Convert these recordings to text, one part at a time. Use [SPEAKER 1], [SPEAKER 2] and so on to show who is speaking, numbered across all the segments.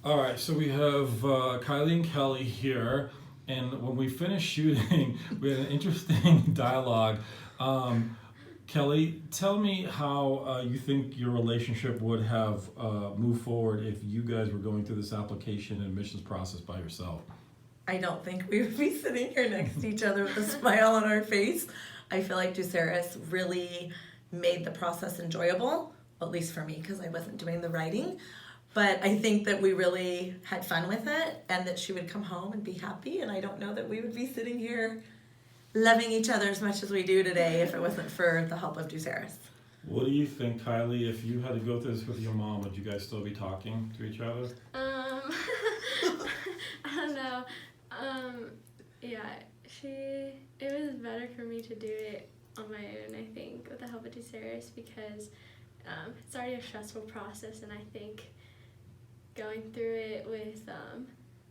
[SPEAKER 1] All right, so we have Kylie and Kelly here, and when we finished shooting, we had an interesting dialogue. Um, Kelly, tell me how you think your relationship would have moved forward if you guys were going through this application and admissions process by yourself.
[SPEAKER 2] I don't think we would be sitting here next to each other with a smile on our face. I feel like Ducerus really made the process enjoyable, at least for me, because I wasn't doing the writing. But I think that we really had fun with it and that she would come home and be happy. And I don't know that we would be sitting here loving each other as much as we do today if it wasn't for the help of Ducerus.
[SPEAKER 1] What do you think, Kylie? If you had to go through this with your mom, would you guys still be talking to each other?
[SPEAKER 3] I don't know. Um, yeah, it was better for me to do it on my own, I think, with the help of Ducerus because it's already a stressful process, and I think going through it with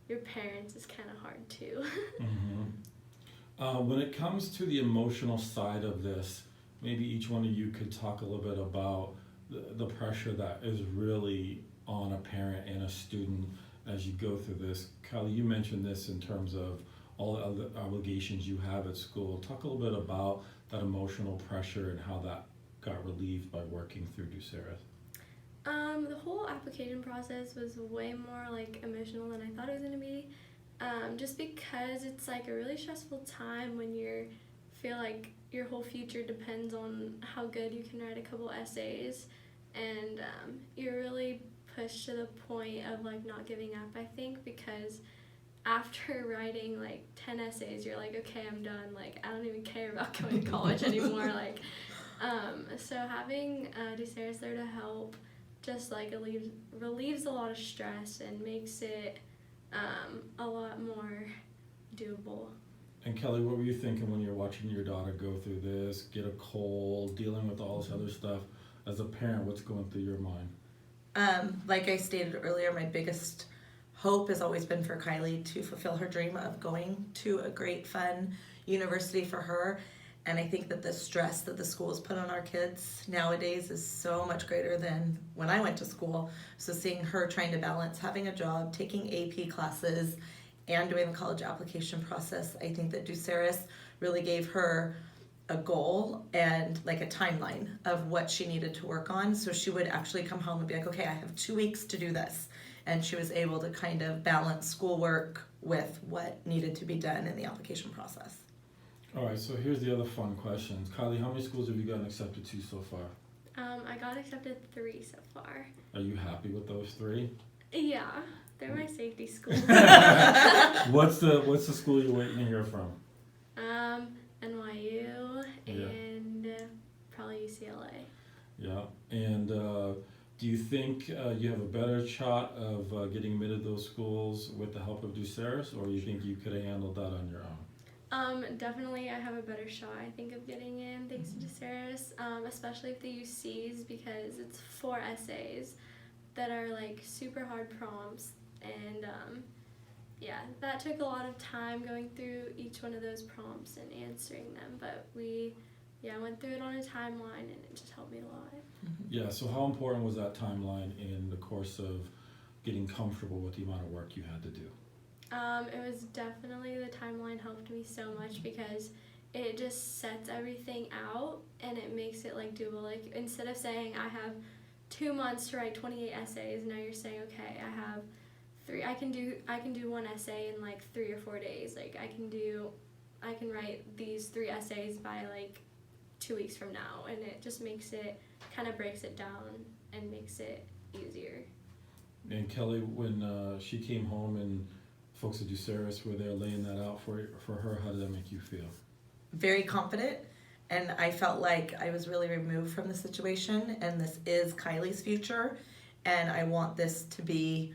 [SPEAKER 3] your parents is kind of hard too.
[SPEAKER 1] When it comes to the emotional side of this, maybe each one of you could talk a little bit about the pressure that is really on a parent and a student as you go through this. Kylie, you mentioned this in terms of all the other obligations you have at school. Talk a little bit about that emotional pressure and how that got relieved by working through Ducerus.
[SPEAKER 3] The whole application process was way more like emotional than I thought it was gonna be. Just because it's like a really stressful time when you feel like your whole future depends on how good you can write a couple essays, and you're really pushed to the point of like not giving up. I think because after writing like 10 essays, you're like, okay, I'm done. Like I don't even care about going to college anymore. So having Ducerus there to help just like relieves a lot of stress and makes it a lot more doable.
[SPEAKER 1] And Kelly, what were you thinking when you're watching your daughter go through this, get a cold, dealing with all this other stuff? As a parent, what's going through your mind?
[SPEAKER 2] Like I stated earlier, my biggest hope has always been for Kylie to fulfill her dream of going to a great, fun university for her. And I think that the stress that the schools put on our kids nowadays is so much greater than when I went to school. So seeing her trying to balance having a job, taking AP classes, and doing the college application process, I think that Ducerus really gave her a goal and like a timeline of what she needed to work on. So she would actually come home and be like, okay, I have 2 weeks to do this. And she was able to kind of balance schoolwork with what needed to be done in the application process.
[SPEAKER 1] All right, so here's the other fun questions. Kylie, how many schools have you gotten accepted to so far?
[SPEAKER 3] I got accepted 3 so far.
[SPEAKER 1] Are you happy with those 3?
[SPEAKER 3] Yeah, they're my safety school.
[SPEAKER 1] What's the school you're waiting to hear from?
[SPEAKER 3] NYU
[SPEAKER 1] Yeah.
[SPEAKER 3] and probably UCLA.
[SPEAKER 1] Yeah, and do you think you have a better shot of getting admitted to those schools with the help of Ducerus, or you think you could have handled that on your own?
[SPEAKER 3] Definitely I have a better shot, I think, of getting in thanks to Ducerus, especially if they use C's because it's 4 essays that are like super hard prompts, and yeah, that took a lot of time going through each one of those prompts and answering them, but we went through it on a timeline and it just helped me a lot.
[SPEAKER 1] Yeah, so how important was that timeline in the course of getting comfortable with the amount of work you had to do?
[SPEAKER 3] It was definitely, the timeline helped me so much because it just sets everything out and it makes it like doable. Like instead of saying I have 2 months to write 28 essays, now you're saying, okay, I have 3. I can do 1 essay in like 3 or 4 days. Like I can write these 3 essays by like 2 weeks from now, and it just makes it, kind of breaks it down and makes it easier.
[SPEAKER 1] And Kelly, when she came home and folks at Ducerus were there laying that out for her, how did that make you feel?
[SPEAKER 2] Very confident, and I felt like I was really removed from the situation, and this is Kylie's future, and I want this to be,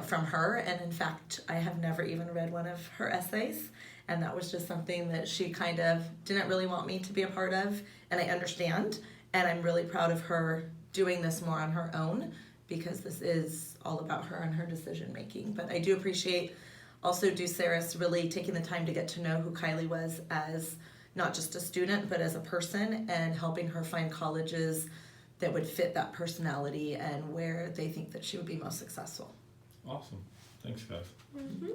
[SPEAKER 2] from her. And in fact, I have never even read one of her essays, and that was just something that she kind of didn't really want me to be a part of, and I understand, and I'm really proud of her doing this more on her own because this is all about her and her decision making. But I do appreciate also Ducerus really taking the time to get to know who Kylie was as not just a student, but as a person, and helping her find colleges that would fit that personality and where they think that she would be most successful.
[SPEAKER 1] Awesome. Thanks, guys.
[SPEAKER 3] Mm-hmm.